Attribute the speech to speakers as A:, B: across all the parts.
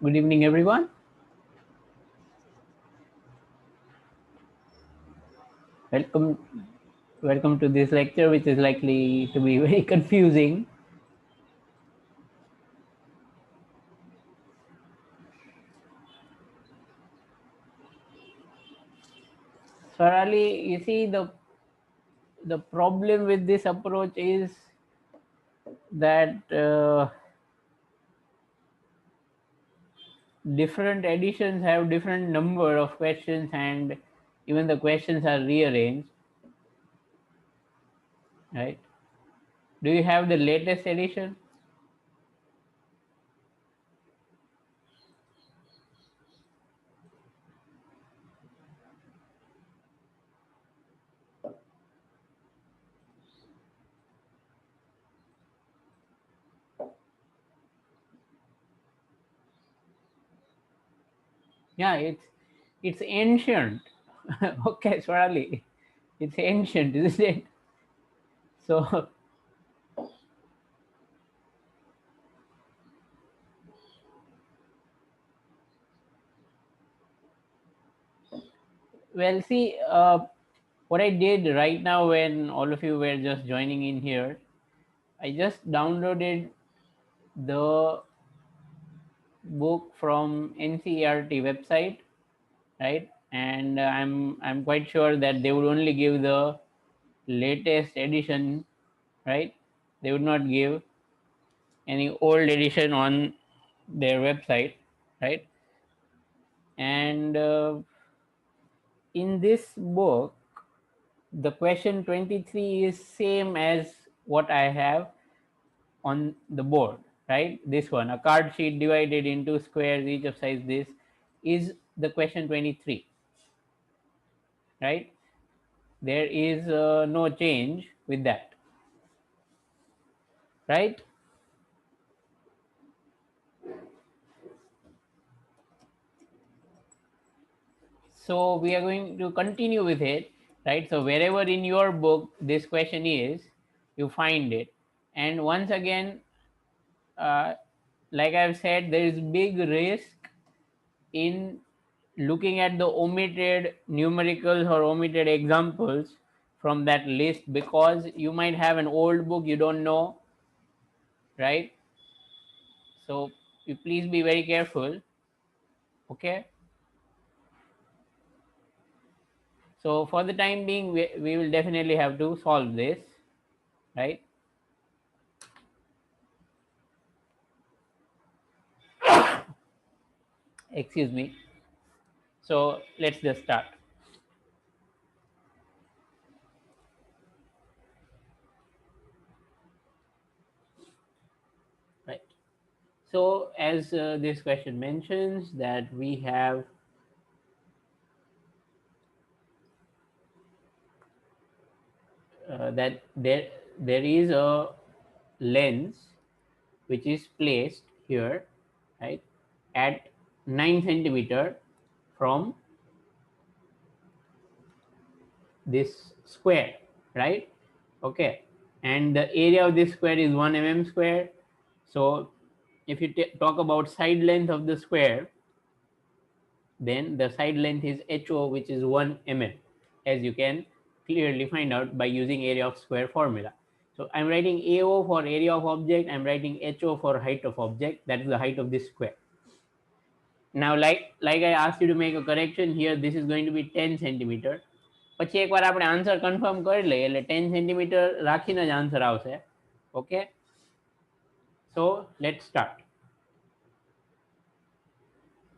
A: Good evening, everyone. Welcome, welcome to this lecture, which is likely to be very confusing. So, Ali, you see, the problem with this approach is that different editions have different number of questions, and even the questions are rearranged. Right? Do you have the latest edition? Yeah, it's ancient. Okay, Swarali, it's ancient, isn't it? So, well, see, what I did right now when all of you were just joining in here, I just downloaded the book from NCERT website, right? And I'm quite sure that they would only give the latest edition, right? They would not give any old edition on their website, right? And in this book, the question 23 is same as what I have on the board, right? This one, a card sheet divided into squares, each of size this, is the question 23, right? There is no change with that, right? So we are going to continue with it, right? So wherever in your book this question is, you find it. And once again, uh, like I've said, there is big risk in looking at the omitted numericals or omitted examples from that list, because you might have an old book you don't know, right? So you please be very careful. Okay, so for the time being, we will definitely have to solve this, right? Excuse me. So let's just start. Right. So as this question mentions, that we have that there is a lens which is placed here, right, at 9 centimeter from this square, right? Okay, and the area of this square is 1 mm square. So if you talk about side length of the square, then the side length is HO, which is 1 mm, as you can clearly find out by using area of square formula. So I'm writing AO for area of object, I'm writing HO for height of object, that is the height of this square. Now, like I asked you to make a correction here, this is going to be 10 centimeter. પછી એકવાર આપણે answer confirm કરી લઈએ એટલે 10 centimetre રાખીને જ answer આવશે. Okay, so let's start.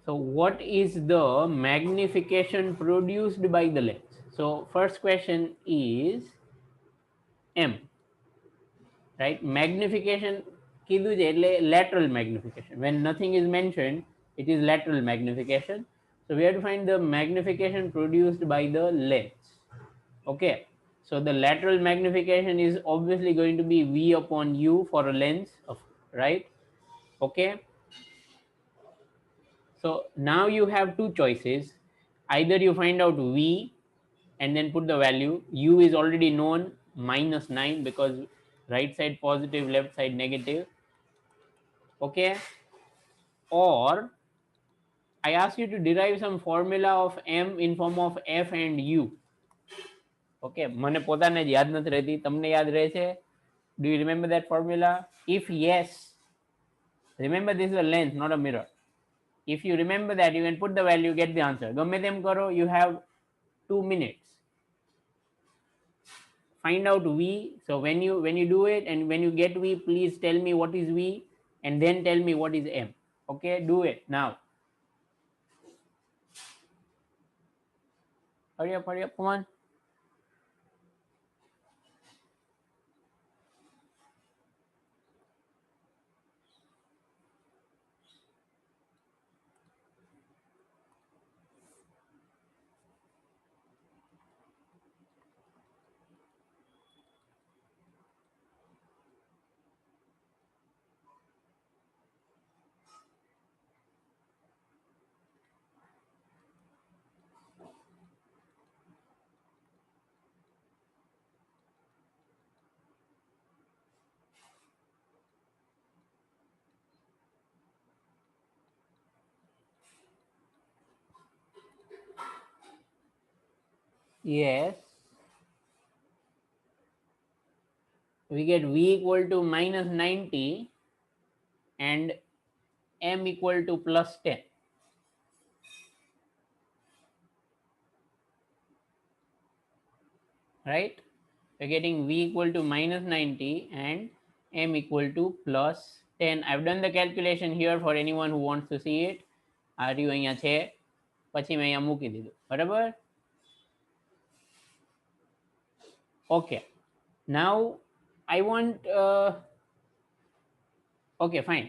A: So what is the magnification produced by the lens? So first question is M, right? Magnification કીધું છે એટલે lateral magnification. When nothing is mentioned, it is lateral magnification. So we have to find the magnification produced by the lens. Okay, so the lateral magnification is obviously going to be V upon U for a lens of, right? Okay, so now you have two choices. Either you find out V and then put the value. U is already known, -9, because right side positive, left side negative. Okay, or I asked you to derive some formula of m in form of f and u. Okay, મને પોતાને જ યાદ નથી રહેતી, તમને યાદ રહે છે? Do you remember that formula? If yes, remember this is a lens, not a mirror. If you remember that, you can put the value, get the answer. ગમે તેમ કરો, you have 2 minutes. Find out v. So when you do it and when you get v, please tell me what is v and then tell me what is m. Okay, do it now. Hurry up, come on. Yes, we get v equal to minus 90 and m equal to plus 10. Right, we're getting v equal to minus 90 and m equal to plus 10. I've done the calculation here for anyone who wants to see it. આ રહ્યું અહીંયા છે, પછી મેં અહીંયા મૂકી દીધું. બરાબર? Okay, now I want okay, fine.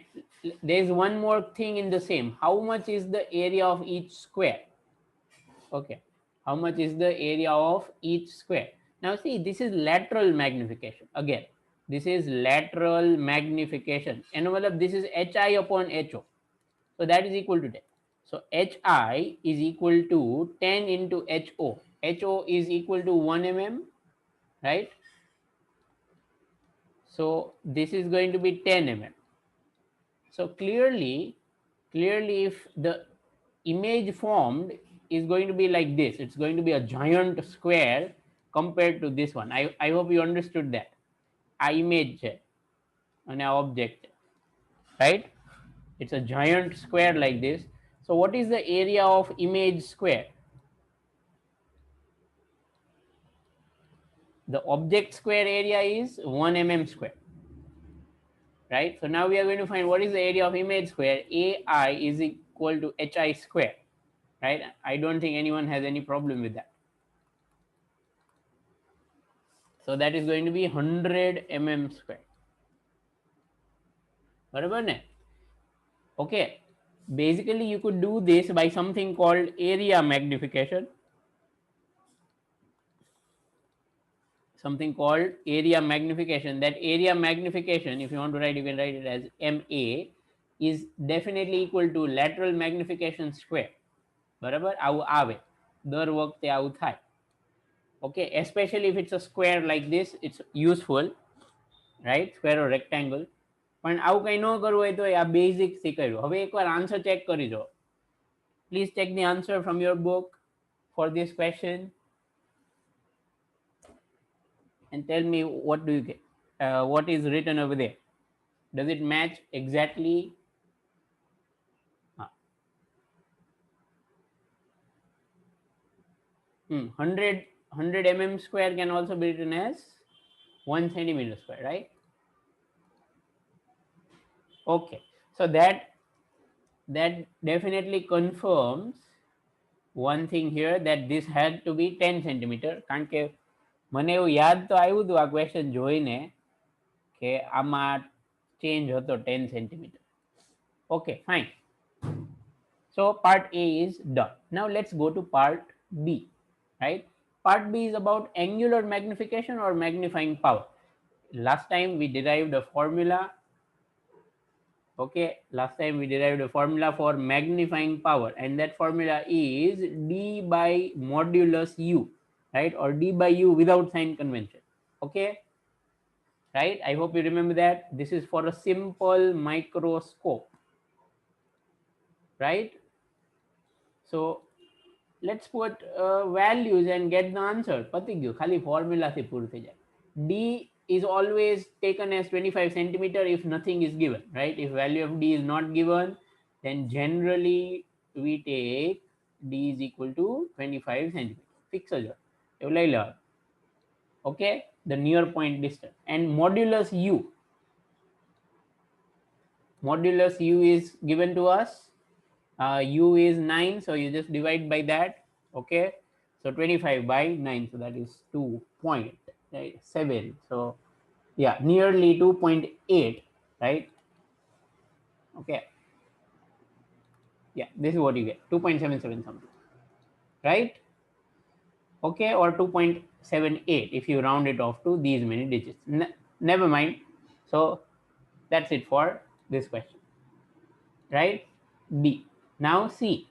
A: There's one more thing in the same. How much is the area of each square? Okay, how much is the area of each square? Now see, this is lateral magnification. Again, this is lateral magnification. And this is hi upon ho. So that is equal to 10. So hi is equal to 10 into ho. Ho is equal to 1 mm, right? So this is going to be 10 mm. So clearly if the image formed is going to be like this, it's going to be a giant square compared to this one. I hope you understood that. આ image છે અને આ object, right? It's a giant square like this. So what is the area of image square? The object square area is 1 mm square, right? So now we are going to find what is the area of image square. ai is equal to hi square, right? I don't think anyone has any problem with that. So that is going to be 100 mm square. બરાબર ને? Okay, basically you could do this by something called area magnification. Something called area magnification. That area magnification, if you want to write, you can write it as MA, is definitely equal to lateral magnification square. બરાબર? આવું આવે દર વખતે આવું થાય. Okay, especially if it's a square like this, it's useful, right? Square or rectangle. પણ આવું કંઈ ન કરવું હોય તો આ બેઝિક શીખાયું. હવે એકવાર આન્સર ચેક કરી દો. Please check the answer from your book for this question and tell me what do you get, what is written over there. Does it match exactly? 100 mm square can also be written as 1 centimeter square, right? Okay, so that definitely confirms one thing here, that this had to be 10 centimeter. કારણ કે મને એવું યાદ તો આવ્યું હતું આ question જોઈને કે આમાં ચેન્જ હતો 10 centimeter. Okay, fine. So part A is done. Now let's go to part B, right? Part B is about angular magnification or magnifying power. Last time we derived a formula. Okay, last time we derived a formula for magnifying power, and that formula is d by modulus u, right? Or d by u without sign convention. Okay, right? I hope you remember that. This is for a simple microscope, right? So let's put values and get the answer. પતી ગયું, ખાલી formula થી પૂરું થઈ જાય. D is always taken as 25 centimeter if nothing is given, right? If value of D is not given, then generally we take D is equal to 25 centimeter. Fix જ એવું લઈ લેવાનું. Okay, the near point distance. And modulus U. Modulus U is given to us. U is 9, so you just divide by that. Okay, so 25 by 9, so that is 2.7. So yeah, nearly 2.8, right? Okay, yeah, this is what you get, 2.77 something, right? Okay, or 2.78 if you round it off to these many digits. Never mind. So that's it for this question, right? B. Now C.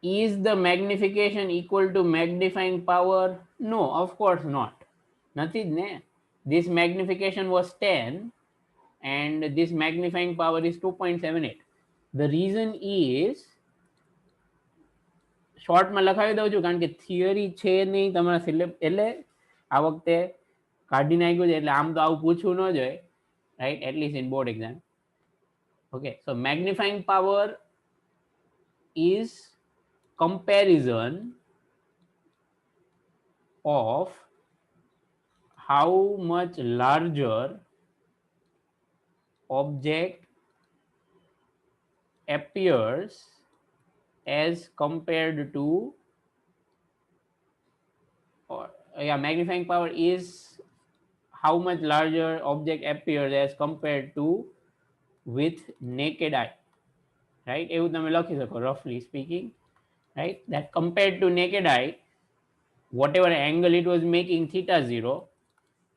A: Is the magnification equal to magnifying power? No, of course not. Nothing there. This magnification was 10 and this magnifying power is 2.78. The reason is, શોર્ટમાં લખાવી દઉં છું કારણ કે theory છે નહીં તમારા slab, એટલે આ વખતે કાઢી નાખ્યું છે, એટલે આમ તો આવું પૂછવું ન જોઈએ, right? At least in board exam. Okay, so magnifying power is comparison of how much larger object appears as compared to, or yeah, magnifying power is how much larger object appears as compared to with naked eye, right? એવું તમે લખી શકો roughly speaking, right? That compared to naked eye, whatever angle it was making theta 0,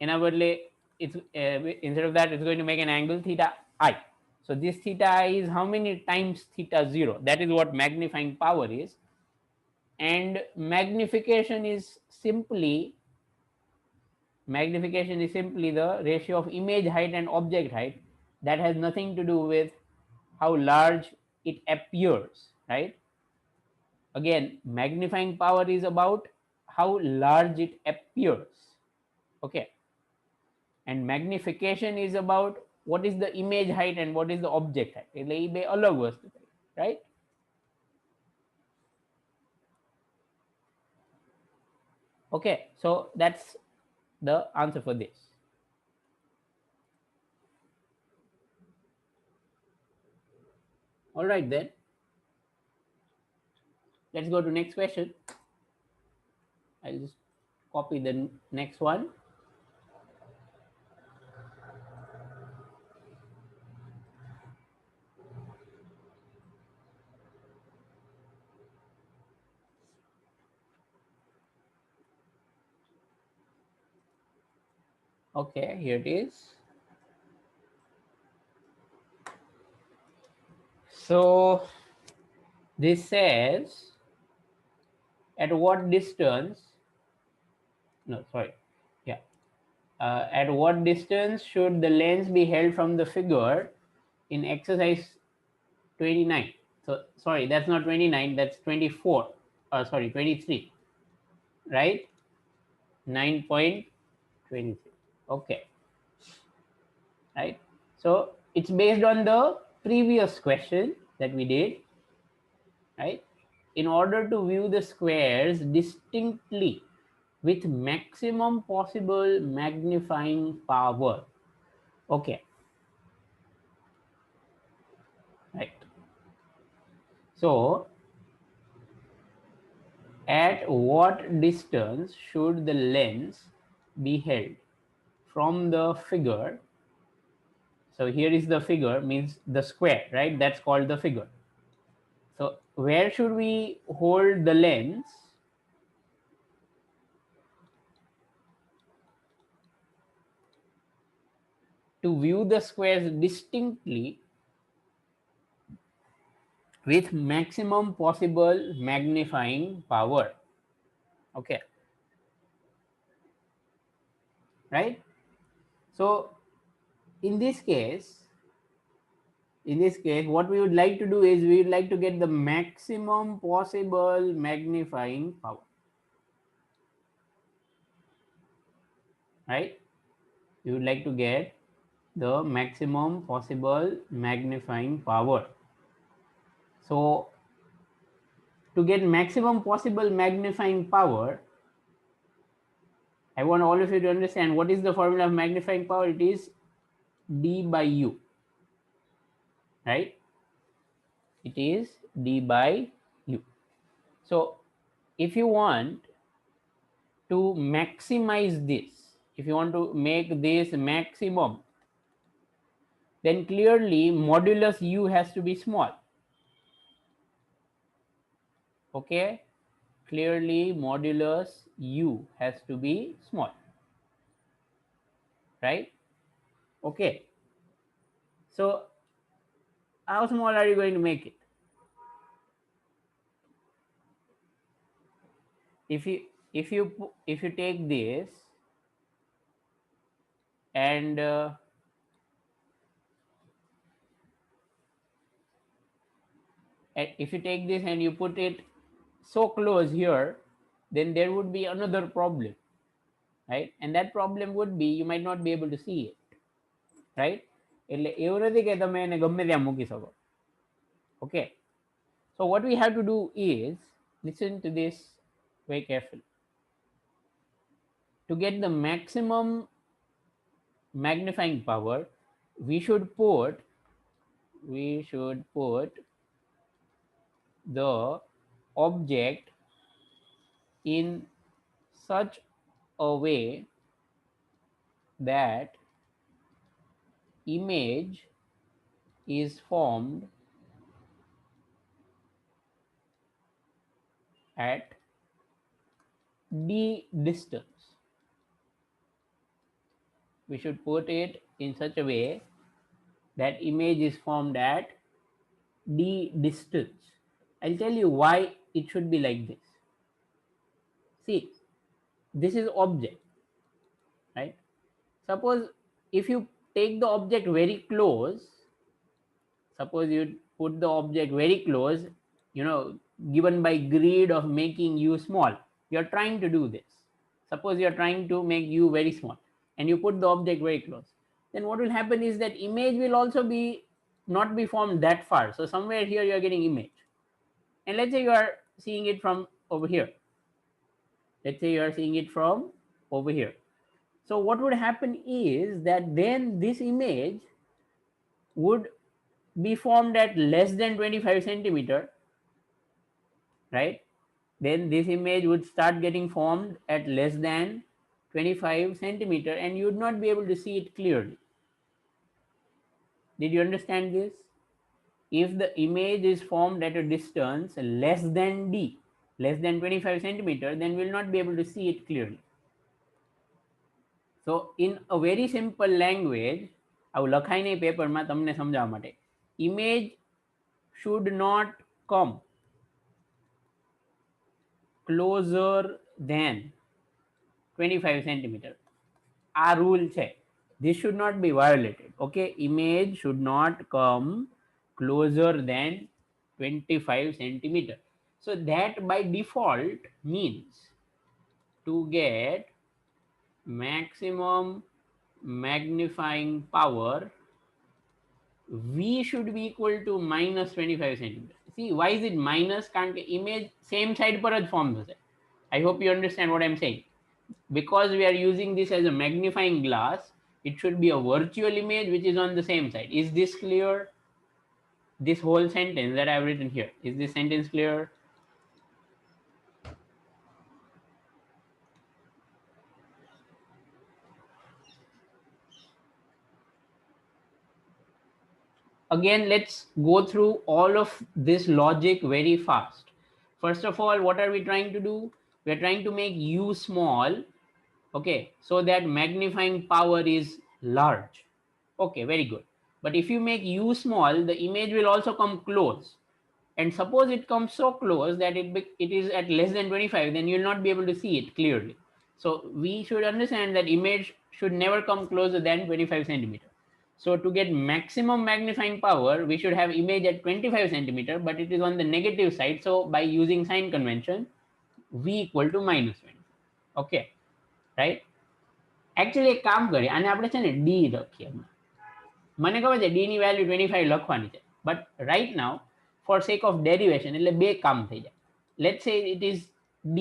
A: એના બદલે it's instead of that it's going to make an angle theta I. So this theta I is how many times theta 0? That is what magnifying power is. And magnification is simply the ratio of image height and object height. That has nothing to do with how large it appears, right? Again, magnifying power is about how large it appears. Okay, and magnification is about what is the image height and what is the object height. એટલે એ બે અલગ વસ્તુ, right? Okay, so that's the answer for this. All right then, let's go to next question. I'll just copy the next one. Okay, here it is. So this says, at what distance, no, sorry, yeah, at what distance should the lens be held from the figure in exercise 29? So sorry, that's not 29, that's 24, sorry, 23, right? 9.23. Okay, right? So it's based on the previous question that we did, right? In order to view the squares distinctly with maximum possible magnifying power. Okay, right? So at what distance should the lens be held from the figure? So here is the figure, means the square, right? That's called the figure. So where should we hold the lens to view the squares distinctly with maximum possible magnifying power? Okay, right? So in this case, In this case, what we would like to do is we would like to get the maximum possible magnifying power, right? We would like to get the maximum possible magnifying power. So to get maximum possible magnifying power, I want all of you to understand what is the formula of magnifying power. It is d by u, right? It is d by u. So if you want to maximize this, if you want to make this maximum, then clearly modulus u has to be small. Okay, clearly modulus u has to be small, right? Okay, so how small are you going to make it? If you take this and if you take this and you put it so close here, then there would be another problem, right? And that problem would be you might not be able to see it, right? એટલે એવું નથી કે તમે એને ગમે ત્યાં મૂકી શકો. Okay, so what we have to do is listen to this very carefully. To get the maximum magnifying power, we should put the object in such a way that image is formed at d distance. We should put it in such a way that image is formed at d distance. I'll tell you why it should be like this. See, this is object, right? Suppose if you take the object very close, suppose you put the object very close, given by greed of making you small, you're trying to do this. Suppose you're trying to make you very small and you put the object very close, then what will happen is that image will also be not be formed that far. So somewhere here you're getting image, and let's say you are seeing it from over here. Let's say you are seeing it from over here. So what would happen is that then this image would be formed at less than 25 centimeter, right? Then this image would start getting formed at less than 25 centimeter and you would not be able to see it clearly. Did you understand this? If the image is formed at a distance less than d, less than 25 centimeter, then we'll not be able to see it clearly. So in a very simple language, આવું લખાય નહીં પેપરમાં તમને સમજાવવા માટે, image should not come closer than 25 centimeter. આ rule છે. This should not be violated. Okay, image should not come closer than 25 centimeter. So that by default means to get maximum magnifying power, v should be equal to minus 25 centimeter. See, why is it minus? કારણ કે image same side પર જ form થશે. I hope you understand what I'm saying. Because we are using this as a magnifying glass, it should be a virtual image which is on the same side. Is this clear? This whole sentence that I've written here, is this sentence clear? Again, let's go through all of this logic very fast. First of all, what are we trying to do? We are trying to make u small, okay, so that magnifying power is large. Okay, very good. But if you make u small, the image will also come close, and suppose it comes so close that it is at less than 25, then you'll not be able to see it clearly. So we should understand that image should never come closer than 25 centimeter. So to get maximum magnifying power, we should have image at 25 centimeter, but it is on the negative side. So by using sign convention, v equal to minus 25. Okay, right? Actually એક કામ કરીએ, આને આપણે છે ને d લખીએ. મને ખબર છે d ની વેલ્યુ 25 લખવાની છે, but right now for sake of derivation એટલે બે કામ થઈ જાય. Let's say it is d.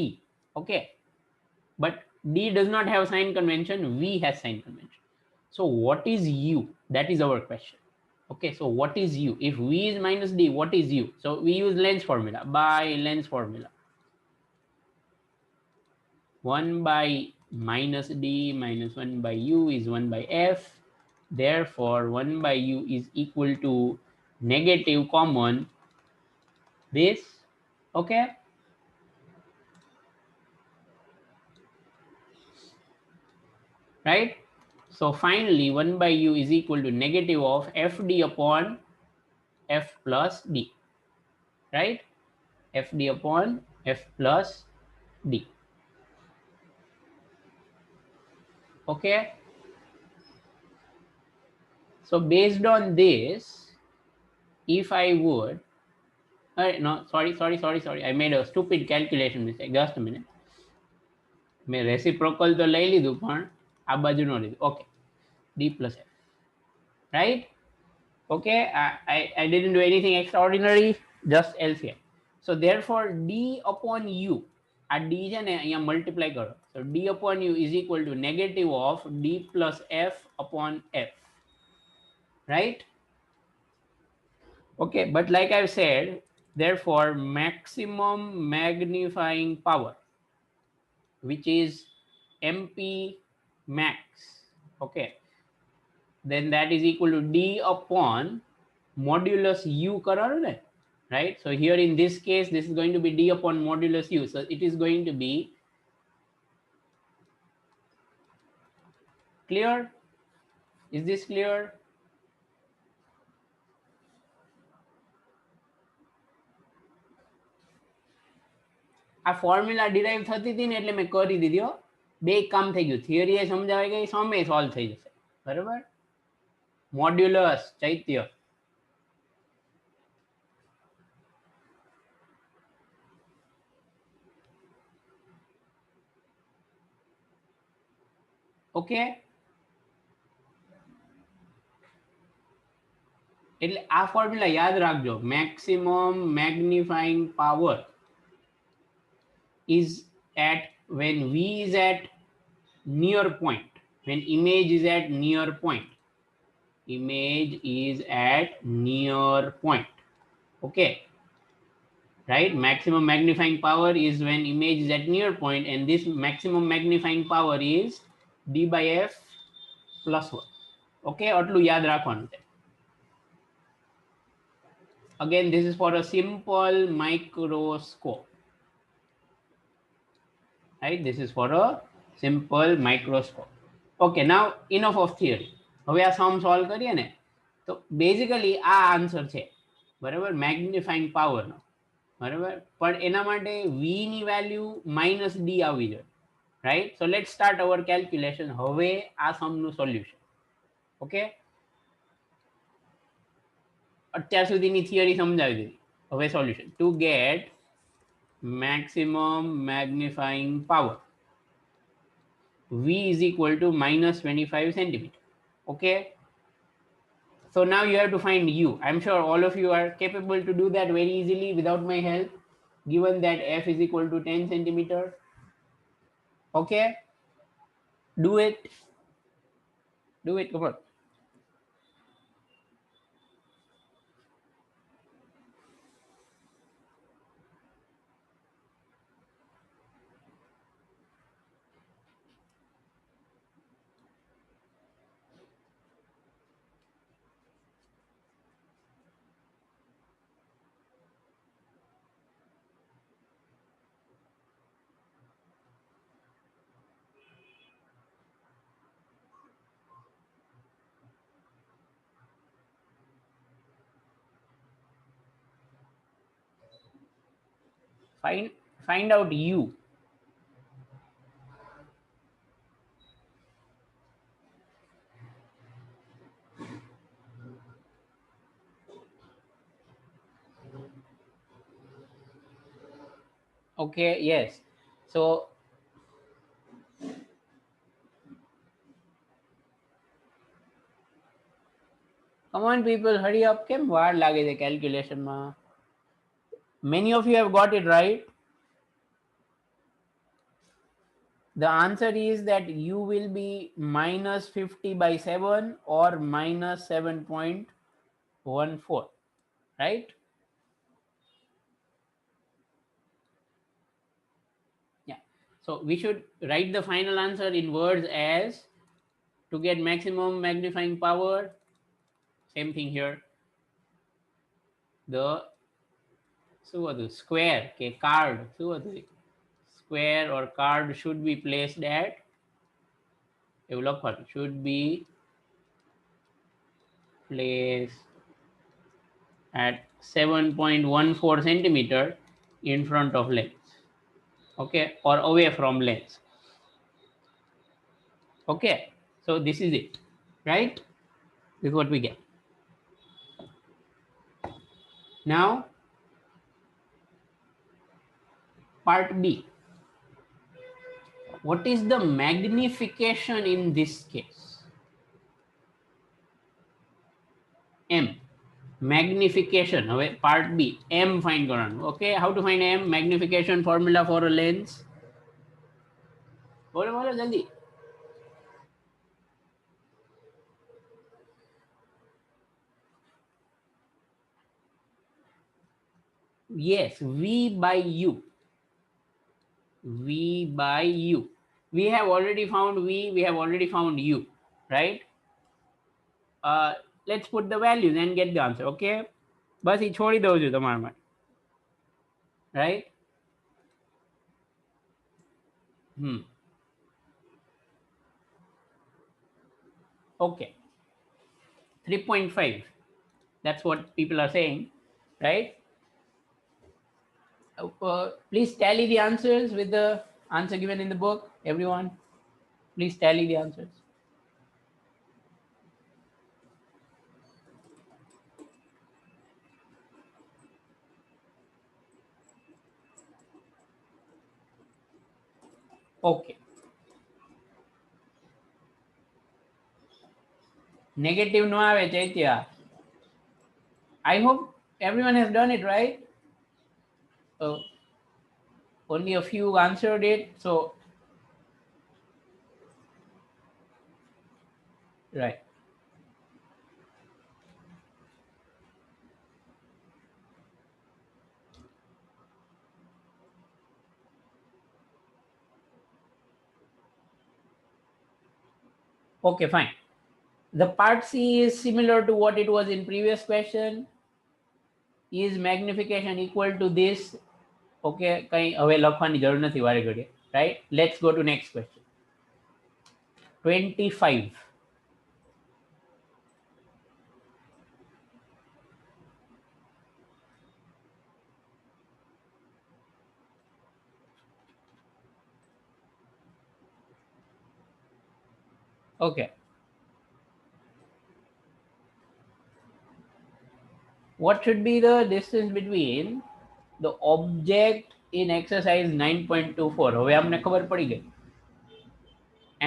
A: Okay, but d does not have sign convention, v has sign convention. So what is u? That is our question. Okay, so what is u? If v is minus d, what is u? So we use Lenz formula. By Lenz formula, 1 by minus d minus 1 by u is 1 by f. Therefore 1 by u is equal to negative common this. Okay, right? So finally 1 by u is equal to negative of fd upon f plus d, right? fd upon f plus d. Okay, so based on this, if I would no, sorry, I made a stupid calculation mistake. Just a minute. મેં reciprocal તો લઈ લીધું પણ આ બાજુ નો લીધું. Okay, d plus f, right? Okay, I didn't do anything extraordinary, just LCM. So therefore d upon u, આ d છે ને અહીંયા મલ્ટીપ્લાય કરો. So d upon u is equal to negative of d plus f upon f, right? Okay, but like I've said, therefore maximum magnifying power, which is mp max, okay, then that is equal to d upon modulus u કરવાનું ને, right? So here in this case, this is going to be d upon modulus u. So it is going to be clear. Is this clear? આ formula derive થતી હતી ને એટલે મેં કરી દીધી હો. બે કામ થઈ ગયું, થિયરી એ સમજાવી ગઈ, સમે સોલ્વ થઈ જશે. બરાબર? મોડ્યુલસ ચૈત્ય. ઓકે, એટલે આ ફોર્મ્યુલા યાદ રાખજો. Maximum magnifying power is at when v is at near point, when image is at near point, image is at near point. Okay, right? Maximum magnifying power is when image is at near point, and this maximum magnifying power is d by f plus 1. Okay, આટલું યાદ રાખવાનું છે. Again, this is for a simple microscope, right? This is for a simple microscope. Okay, now enough of theory. હવે આ સમ solve કરીએ ને તો basically આ આન્સર છે, બરાબર, મેગ્નિફાઈંગ પાવરનો, બરાબર. પણ એના માટે v ની વેલ્યુ માઇનસ ડી આવવી જોઈએ, રાઈટ? સો લેટ સ્ટાર્ટ અવર કેલ્ક્યુલેશન. હવે આ સમનું સોલ્યુશન. ઓકે, અત્યાર સુધીની થિયરી સમજાવી દીધી, હવે solution. Two gate maximum magnifying power, v is equal to minus 25 centimeter. Okay, so now you have to find u. I'm sure all of you are capable to do that very easily without my help, given that f is equal to 10 centimeter. Okay, do it, come on. Find out u. Okay, yes. So come on people, hurry up. કેમ વાર લાગે છે calculation માં? Many of you have got it right. The answer is that u will be minus 50 by 7 or minus 7.14, right? Yeah. So we should write the final answer in words as to get maximum magnifying power. Same thing here. The square, okay, card. Square or card should be placed at should be placed at 7.14 centimeter in front of lens, okay, or away from lens. Okay, so this is it, right? This is what we get. Now part B. What is the magnification in this case? M. Magnification. Okay, part B. M find કરવાનું. Okay, how to find M? Magnification formula for a lens. બોલો jaldi. Yes, V by U. V by U. We have already found V, we have already found U, right? Let's put the values and get the answer, okay? બસ એ છોડી દઉં છું તમારા માટે, right? Okay, 3.5. That's what people are saying, right? Please tally the answers with the answer given in the book, everyone. Please tally the answers. Okay. Negative no આવે ચૈત્યા. I hope everyone has done it, right? Only a few answered it, so right. Okay, fine. The part C is similar to what it was in previous question. Is magnification equal to this? Okay, કઈ હવે લખવાની જરૂર નથી વારે ઘડીએ, right? Let's go to next question. 25. Okay. What should be the distance between the object in exercise 9.24? હવે અમને ખબર પડી ગઈ.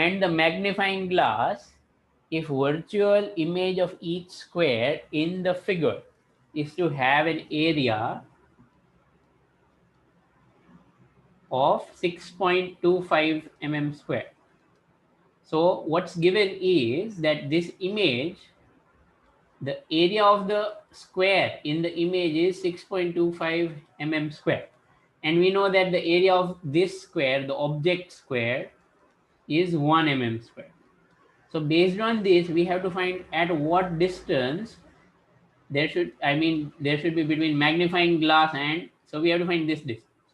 A: And the magnifying glass if virtual image of each square in the figure is to have an area of 6.25 mm square. So what's given is that this image, the area of the square in the image is 6.25 mm square. And we know that the area of this square, the object square, is 1 mm square. So based on this, we have to find at what distance there should be between magnifying glass and, so we have to find this distance.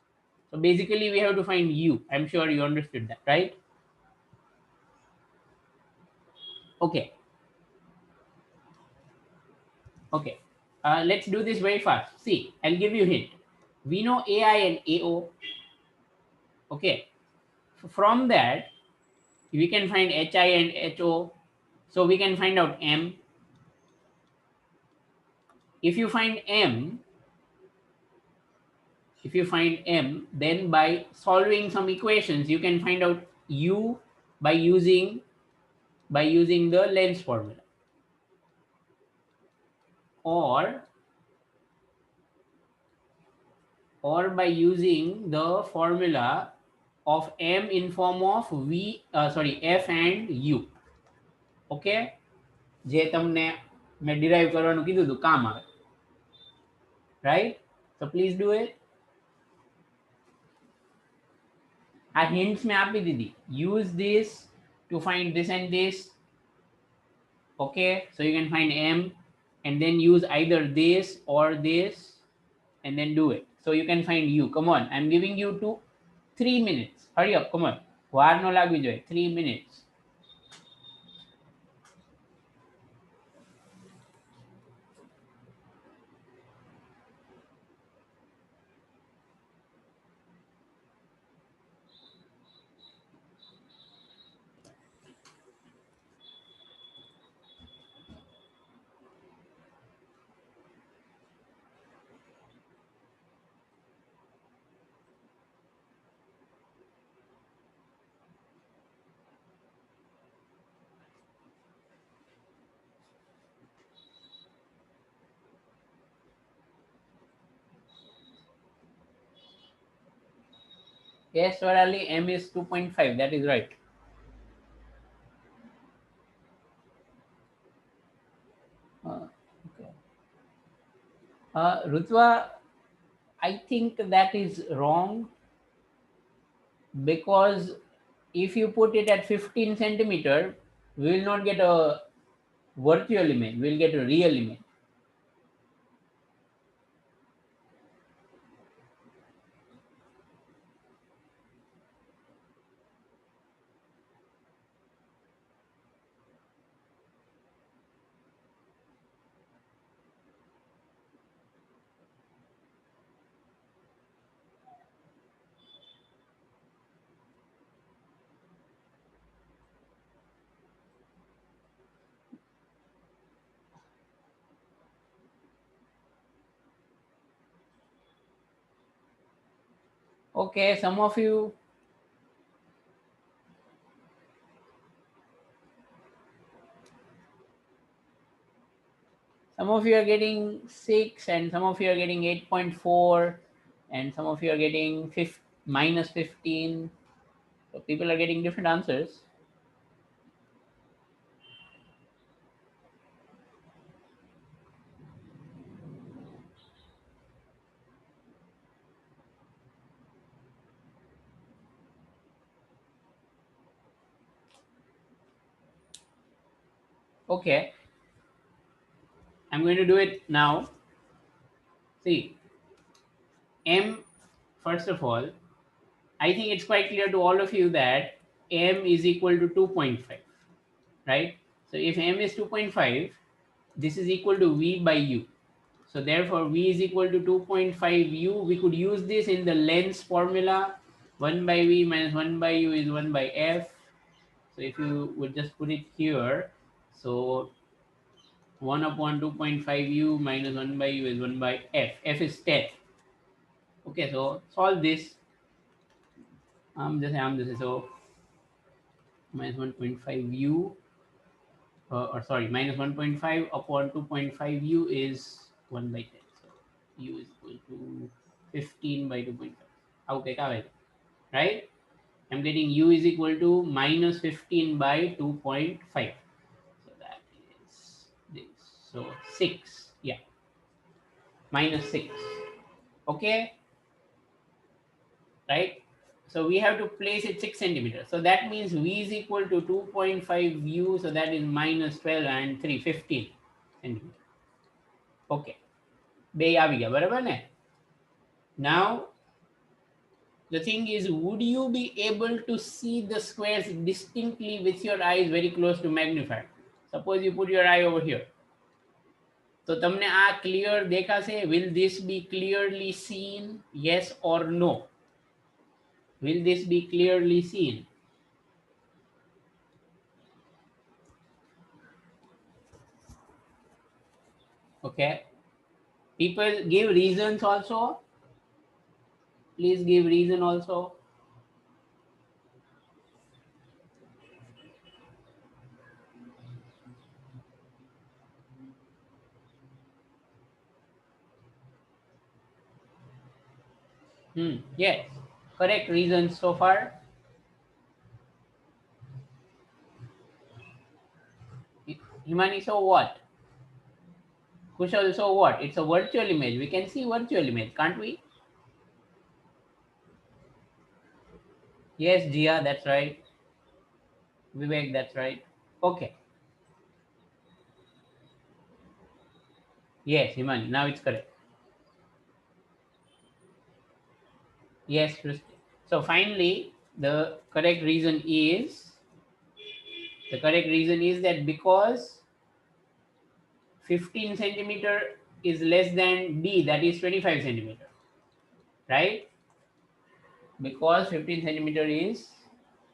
A: So basically we have to find U. I'm sure you understood that, right? Okay. Okay. Let's do this very fast. See, I'll give you a hint. We know AI and AO. Okay. From that, we can find HI and HO. So we can find out M. If you find M, if you find m, then by solving some equations you can find out u by using the lens formula, or by using the formula of m in form of f and u. Okay, જે તમને મેં derive કરવાનું કીધું હતું કામ આવે, right? So please do it. આ hints મેં આપી દીધી. Use this to find this and this. Okay, so you can find m and then use either this or this and then do it. So you can find u. Come on, I'm giving you 3 minutes. Hurry up, come on. વાર no લાગવી જોઈએ. 3 minutes. Yes, Swarali, m is 2.5. That is right. Okay. Rutva, I think that is wrong, because if you put it at 15 centimeter, we will not get a virtual image, we will get a real image. Okay, some of you are getting 6 and some of you are getting 8.4 and some of you are getting minus 15. So people are getting different answers. Okay, I'm going to do it now. See, m, first of all, I think it's quite clear to all of you that m is equal to 2.5, right? So if m is 2.5, this is equal to v by u. So therefore v is equal to 2.5 u. We could use this in the lens formula. 1 by v minus 1 by u is 1 by f. So if you would just put it here, so 1 upon 2.5 u minus 1 by u is 1 by f. F is 10. Okay, so solve this. So minus 1.5 u, or sorry, minus 1.5 upon 2.5 u is 1 by 10. So u is equal to 15 by 2.5. Okay, right? I'm getting u is equal to minus 15 by 2.5. So that is this. So 6. Yeah. Minus 6. Okay. Right. So we have to place it 6 centimeters. So that means v is equal to 2.5 u. So that is minus 12 and 3, 15 centimeters. Okay. બે આવી ગયા, બરાબર ને? Now the thing is, would you be able to see the squares distinctly with your eyes very close to magnifier? Suppose you put your eye over here. So તમને આ clear દેખાશે? Will this be clearly seen? Yes or no? Will this be clearly seen? Okay. People give reasons also. 2.5 Please give reason also. Yes. Correct reasons so far. Himani, so what? Kushal, so what? It's a virtual image. We can see virtual image, can't we? Yes, Jia, that's right. Vivek, that's right. Okay. Yes, Himani, now it's correct. Yes, Christy. So finally, the correct reason is that because 15 centimeter is less than D, that is 25 centimeter, right? Because 15 centimeter is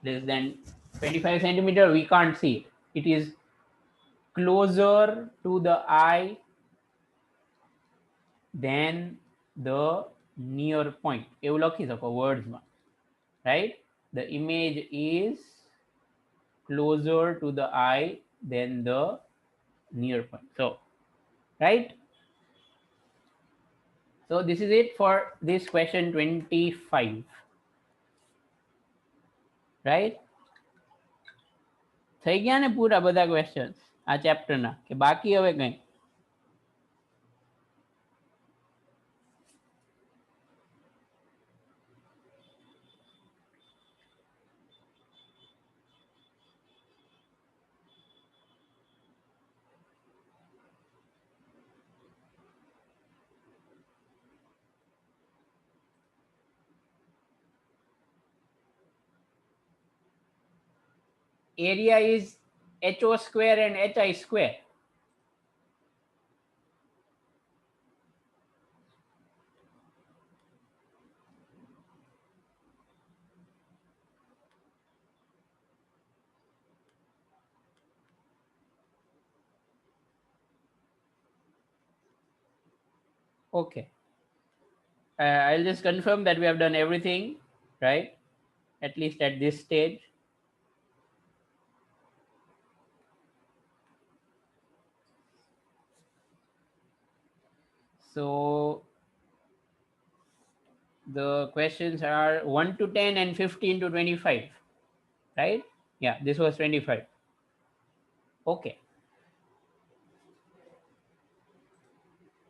A: less than 25 centimeter, we can't see it. It is closer to the eye than the near point. એવું લખી શકો wordsમાં, right? The image is closer to the eye than the near point. So, right? So this is it for this question 25, right? થઈ ગયા ને પૂરા બધા questions આ ચેપ્ટરના કે બાકી હવે કંઈ? Area is HO square and HI square. Okay. I'll just confirm that we have done everything, right? At least at this stage. So the questions are 1 to 10 and 15 to 25, right? Yeah, this was 25. Okay.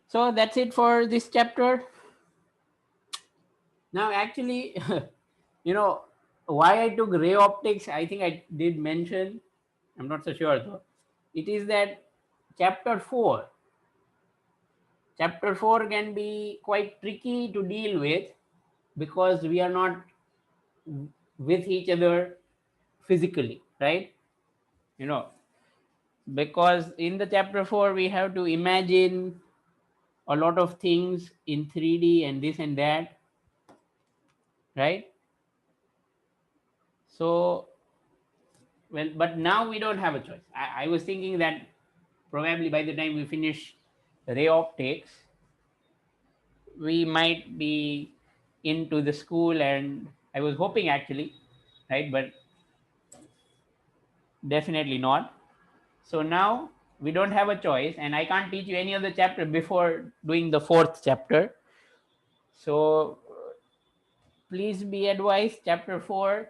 A: So that's it for this chapter. Now, actually, you know, why I took ray optics, I think I did mention, I'm not so sure though. It is that chapter 4, chapter 4 can be quite tricky to deal with because we are not with each other physically, right? You know, because in the chapter 4 we have to imagine a lot of things in 3D and this and that, right? So, well, but now we don't have a choice. I was thinking that probably by the time we finish ray optics, we might be into the school, and I was hoping actually, right? But definitely not. So now we don't have a choice, and I can't teach you any other chapter before doing the 4th chapter. So please be advised, chapter 4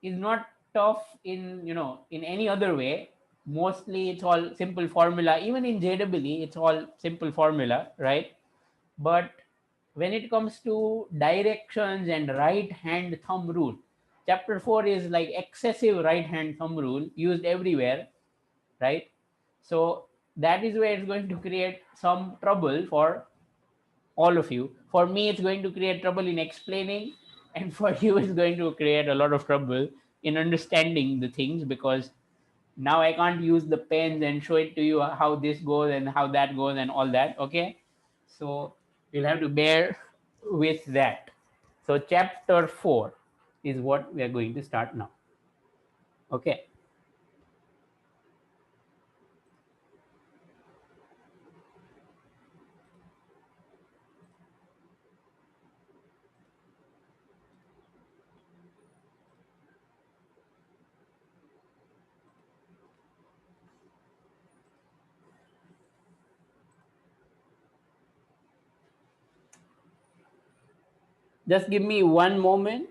A: is not tough in, you know, in any other way. Mostly it's all simple formula. Even in JEE, it's all simple formula, right? But when it comes to directions and right hand thumb rule, chapter 4 is like excessive right hand thumb rule used everywhere, right? So that is where it's going to create some trouble for all of you. For me, it's going to create trouble in explaining, and for you, it's going to create a lot of trouble in understanding the things because now I can't use the pens and show it to you how this goes and how that goes and all that. Okay, so you'll have to bear with that. So, chapter 4 is what we are going to start now. Okay. Just give me one moment.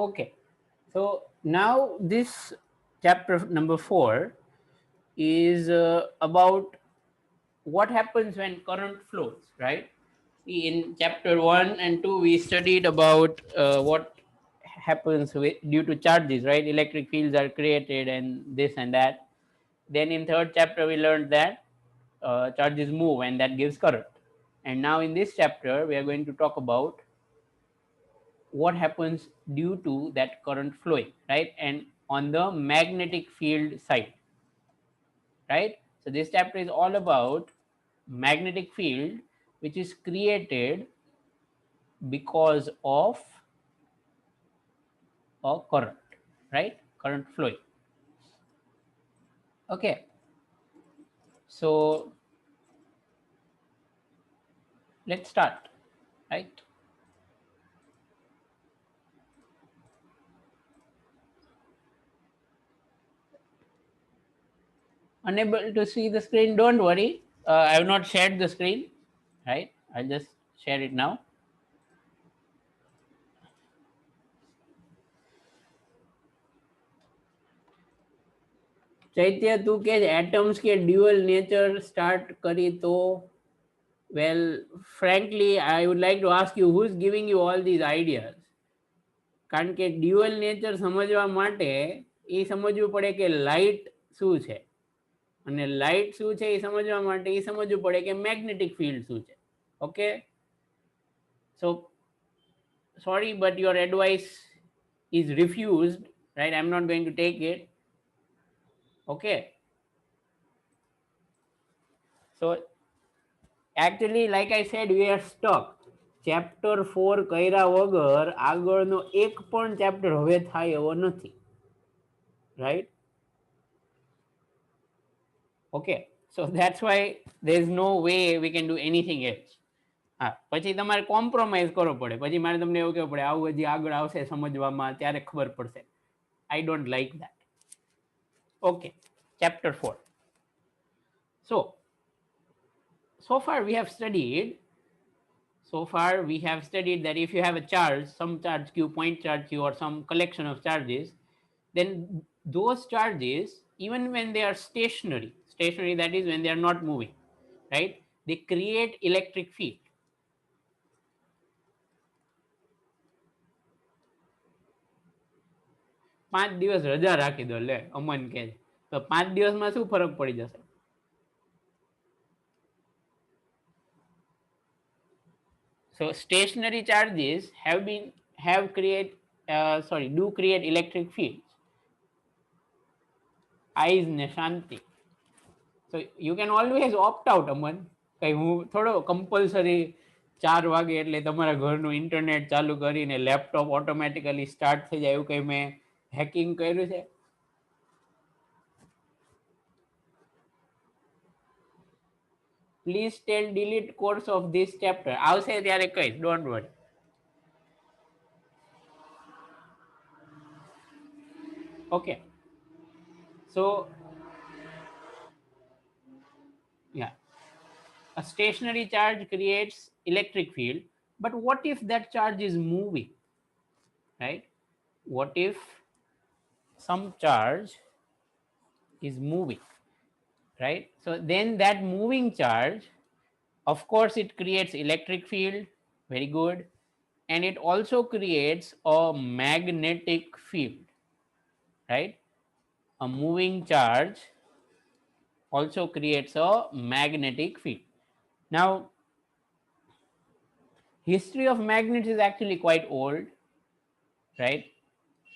A: Okay, so now this chapter number 4 is about what happens when current flows, right? See, in chapter 1 and 2 we studied about what happens due to charges, right? Electric fields are created and this and that. Then in third chapter we learned that charges move and that gives current. And now in this chapter we are going to talk about what happens due to that current flowing, right? And on the magnetic field side, right? So this chapter is all about magnetic field which is created because of a current, right? Current flowing. Okay, so let's start, right? Unable to see the screen, don't worry. I have not shared the screen, right? I'll just share it now. ચૈત્ય તું કે atoms કે dual nature start કરી તો well, frankly I would like to ask you who's giving you all these ideas. કારણ કે dual nature સમજવા માટે એ સમજવું પડે કે લાઇટ શું છે અને લાઇટ શું છે એ સમજવા માટે એ સમજવું પડે કે મેગ્નેટિક ફિલ્ડ શું છે. Okay, so sorry but your advice is refused, right? I'm not going to take it. Okay, so actually like I said we are stuck. Chapter 4 કર્યા વગર આગળનો એક પણ ચેપ્ટર હવે થાય એવો નથી, right? Okay, so that's why there's no way we can do anything else. હા, પછી તમારે કોમ્પ્રોમાઇઝ કરવો પડે, પછી મારે તમને એવું કહેવું પડે આવું હજી આગળ આવશે સમજવામાં ત્યારે ખબર પડશે. I don't like that. Okay, chapter 4. So far we have studied that if you have a charge, some charge q, point charge q, or some collection of charges, then those charges, even when they are stationary, that is when they are not moving, right, they create electric field. 5 દિવસ રજા રાખી દો લે અમન કે તો 5 દિવસમાં શું ફરક પડી જશે? So stationary charges do create electric fields. Eyes ne shanti. So you can always opt out, અમન. કઈ હું થોડો કમ્પલસરી 4 વાગે એટલે તમારા ઘરનું ઇન્ટરનેટ ચાલુ કરીને લેપટોપ ઓટોમેટિકલી સ્ટાર્ટ થઈ જાય એવું કઈ મેં હેકિંગ કર્યું છે? Please tell delete course of this chapter. આવશે ત્યારે કહીશ, don't worry. Okay. So yeah, a stationary charge creates electric field, but what if that charge is moving, right? What if some charge is moving, right? So then that moving charge, of course, it creates electric field, very good, and it also creates a magnetic field, right? A moving charge also creates a magnetic field. Now, history of magnets is actually quite old, right?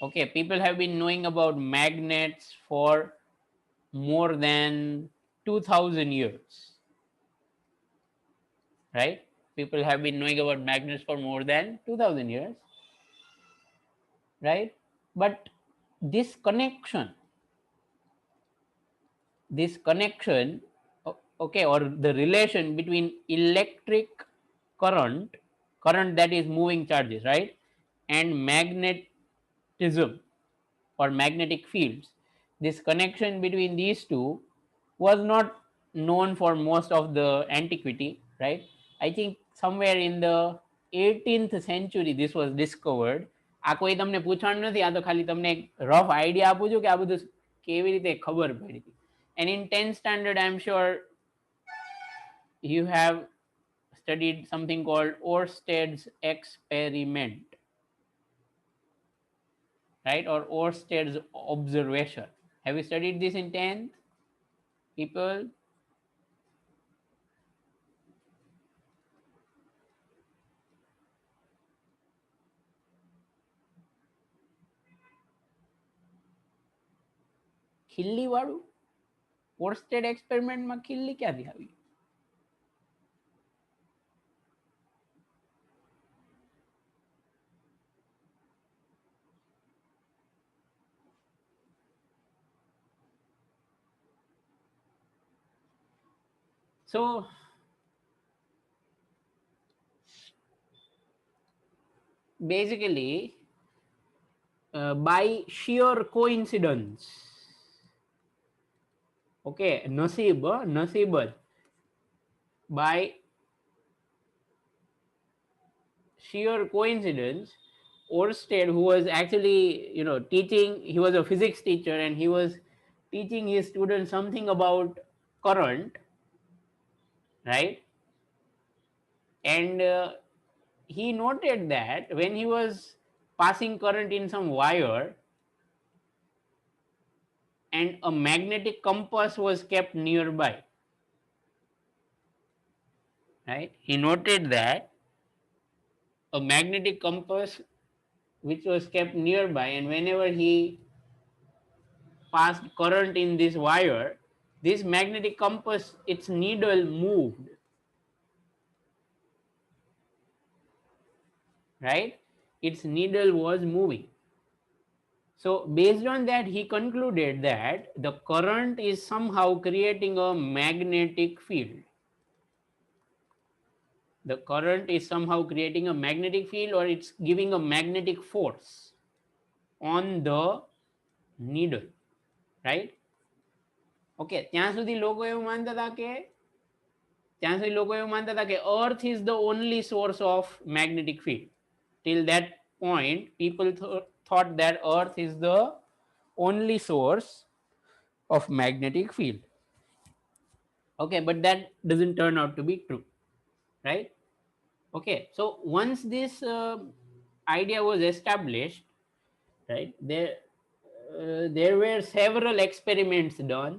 A: Okay, people have been knowing about magnets for more than 2000 years, right? People have been knowing about magnets for more than 2000 years, right? But this connection, this connection, okay, or the relation between electric current, current that is moving charges, right, and magnetism or magnetic fields, this connection between these two was not known for most of the antiquity, right? I think somewhere in the 18th century this was discovered. આ કોઈ તમને પૂછવાનું નથી, આ તો ખાલી તમને એક રફ આઈડિયા આપું છું કે આ બધું કેવી રીતે ખબર પડી હતી. And in 10th standard, I'm sure you have studied something called Orsted's experiment, right? Or Orsted's observation. Have you studied this in 10th, people? ખિલ્લી વાળું ઓર્સ્ટેડ એક્સપેરિમેન્ટમાં ખિલ્લી ક્યાંથી આવી? So basically, by sheer coincidence, okay, નસીબ નસીબ જ, by sheer coincidence, Orsted, who was actually, teaching, he was a physics teacher and he was teaching his students something about current, right? And he noted that when he was passing current in some wire and a magnetic compass was kept nearby, right? He noted that a magnetic compass which was kept nearby, and whenever he passed current in this wire, this magnetic compass, its needle moved, right? Its needle was moving. So based on that, he concluded that the current is somehow creating a magnetic field. The current is somehow creating a magnetic field, or it's giving a magnetic force on the needle, right? Okay, ત્યાં સુધી લોકો એવું માનતા હતા કે earth is the only source of magnetic field. Till that point, people thought that earth is the only source of magnetic field. Okay, but that doesn't turn out to be true, right? Okay, so once this idea was established, right, there were several experiments done.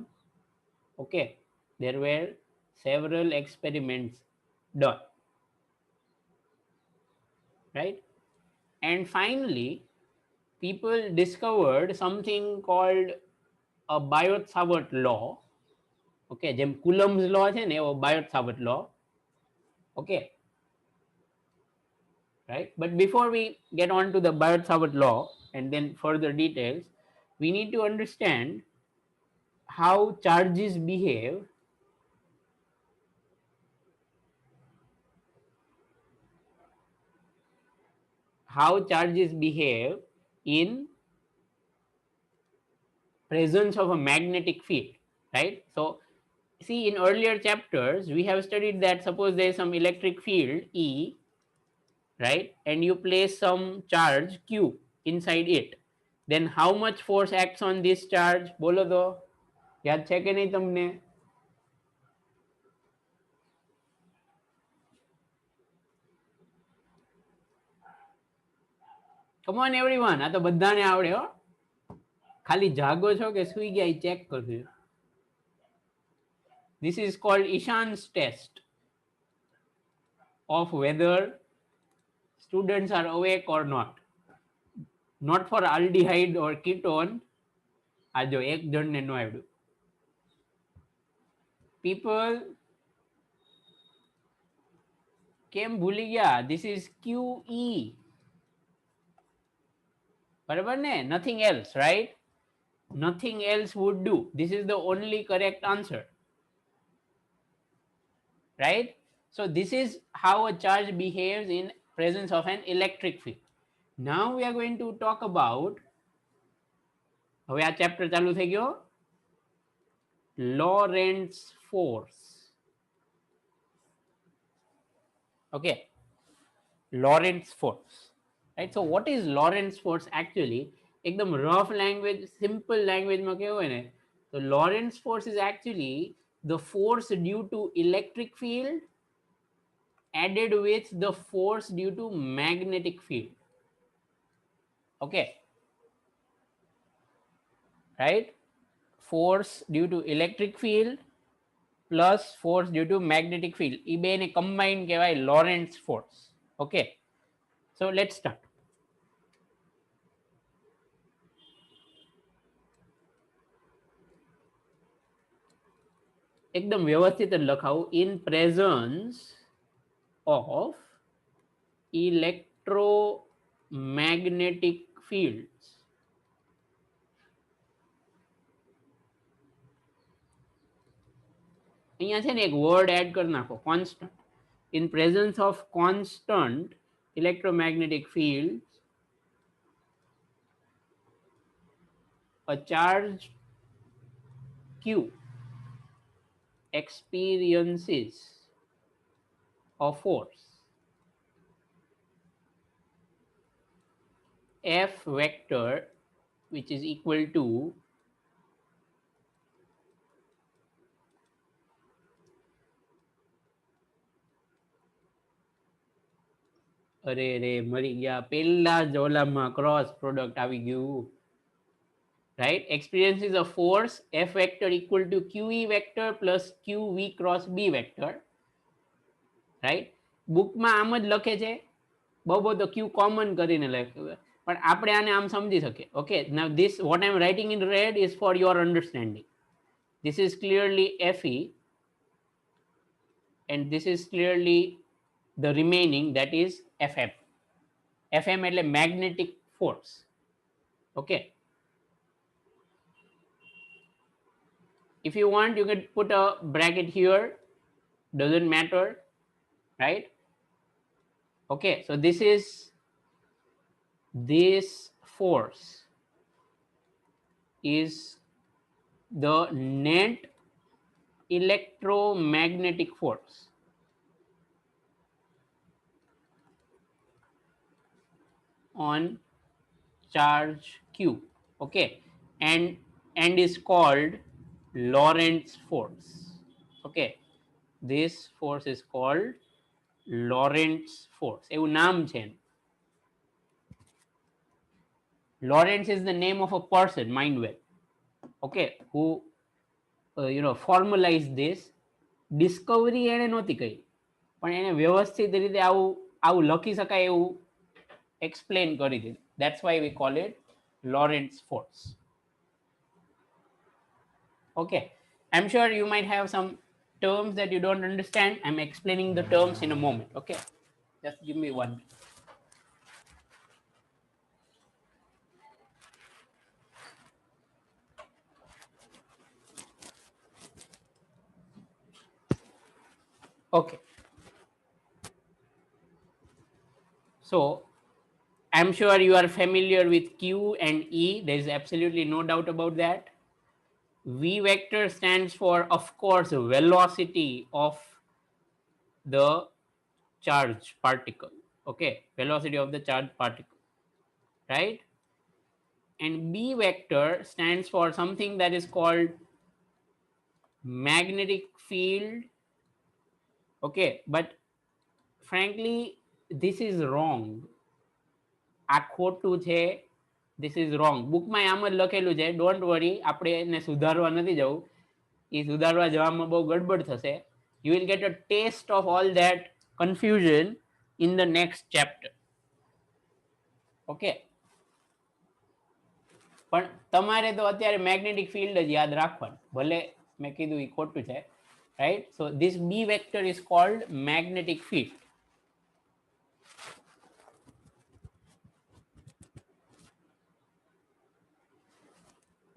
A: Okay, there were several experiments done, right? And finally, people discovered something called a Biot-Savart law. Okay, જેમ Coulomb's law છે ને એવો Biot-Savart law. Okay, right? But before we get on to the Biot-Savart law and then further details, we need to understand how charges behave how charges behave in presence of a magnetic field, right? So see, in earlier chapters we have studied that suppose there is some electric field E, right, and you place some charge Q inside it, then how much force acts on this charge? બોલો તો યાદ છે કે નહીં તમને? Come on everyone, આ તો બધાને આવડે હો, ખાલી જાગો છો કે સુઈ ગયા એ ચેક કરજો. This is called Ishan's test of whether students are awake or not. Not for aldehyde or ketone. આ જો એક જણને નો આવડ્યું. People કેમ ભૂલી ગયા? This is QE. બરાબર ને? Nothing else, right? Nothing else would do. This is the only correct answer. Right? So this is how a charge behaves in presence of an electric field. Now we are going to talk about, હવે આ chapter ચાલુ થઈ ગયો, Lorentz force. Okay, Lorentz force, right? So what is Lorentz force actually? એકદમ rough language, simple language માં કેવું હોય ને, તો Lorentz force is actually the force due to electric field added with the force due to magnetic field. Okay, right? Force due to electric field plus force due to magnetic field, એ બેને combine કહેવાય Lorentz force. Okay, so let's start. એકદમ વ્યવસ્થિત લખાવું, in presence of electromagnetic fields. અહીંયા છે ને એક word add કરી નાખો, constant. In presence of constant electromagnetic fields, a charge Q experiences a force F vector which is equal to અરે રે મરી ગયા, પેલા જ ઓલામાં ક્રોસ પ્રોડક્ટ આવી ગયું, right? Experiences a force F vector equal to QE vector plus QV cross B vector, right? બુકમાં આમ જ લખે છે, બહુ તો Q કોમન કરીને લખે, પણ આપણે આને આમ સમજી શકીએ. Okay, now this what I am writing in red is for your understanding. This is clearly Fe and this is clearly the remaining, that is FM. FM એટલે magnetic force. Okay, if you want you can put a bracket here, doesn't matter, right? Okay, so this force is the net electromagnetic force on charge Q. Okay, and is called Lorentz force. Okay, this force is called Lorentz force. એવું નામ છે. Lorentz is the name of a person, mind well. Okay, who formalized this. Discovery એને નહોતી કરી, પણ એને વ્યવસ્થિત રીતે આવું લખી શકાય એવું explain કરી દીધું. That's why we call it Lorentz force. Okay, I'm sure you might have some terms that you don't understand. I'm explaining the terms in a moment. Okay, just give me one. Okay, so I'm sure you are familiar with Q and E. There is absolutely no doubt about that. V vector stands for, of course, velocity of the charge particle. Okay, velocity of the charge particle, right? And B vector stands for something that is called magnetic field. Okay, but frankly, this is wrong. આ ખોટું છે. This is wrong. બુકમાં આમ જ લખેલું છે. Don't worry, આપણે એને સુધારવા નથી જવું. એ સુધારવા જવામાં બહુ ગડબડ થશે. You will get a taste of all that confusion in the next chapter. Okay. પણ તમારે તો અત્યારે મેગ્નેટિક ફિલ્ડ જ યાદ રાખવાનું. ભલે મેં કીધું એ ખોટું છે. Right? So this B vector is called magnetic field.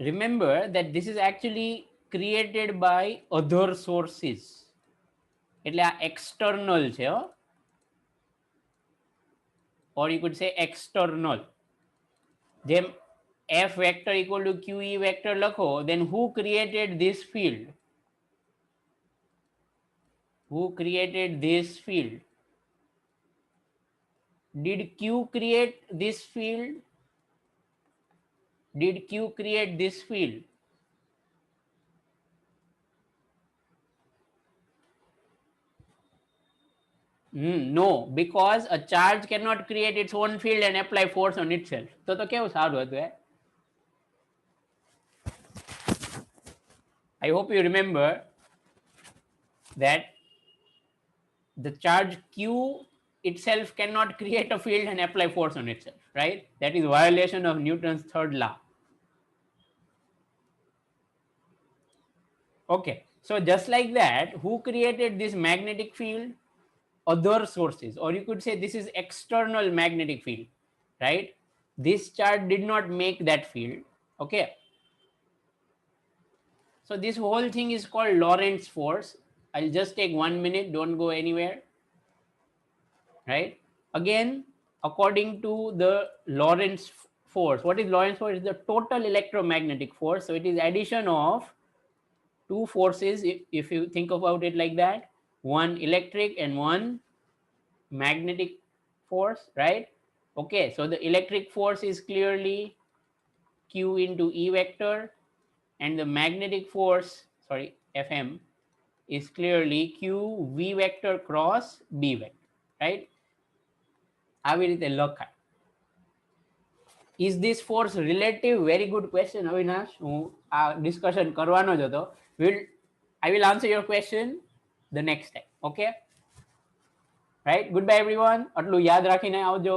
A: Remember that this is actually created by other sources. એટલે આ external છે, or you could say external. જેમ F vector equal to QE vector લખો, then who created this field? Who created this field? Did Q create this field? Did Q create this field? No, because a charge cannot create its own field and apply force on itself. તો કેવું સારું હતું. I hope you remember that the charge Q itself cannot create a field and apply force on itself, right? That is violation of Newton's third law. Okay, so just like that, who created this magnetic field? Other sources, or you could say this is external magnetic field, right? This charge did not make that field. Okay, so this whole thing is called Lorentz force. I'll just take 1 minute, don't go anywhere. Right, again, according to the Lorentz force, what is Lorentz force? Is the total electromagnetic force. So it is addition of two forces, if you think about it like that, one electric and one magnetic force, right? Okay, so the electric force is clearly Q into E vector, and the magnetic force, sorry, Fm, is clearly Q V vector cross B vector, right? આવી રીતે લખાય. Is this force relative? Very good question, Avinash. હું આ discussion કરવાનો જ હતો. I will answer your question the next time. Okay, right? Goodbye everyone. આટલું યાદ રાખીને આવજો.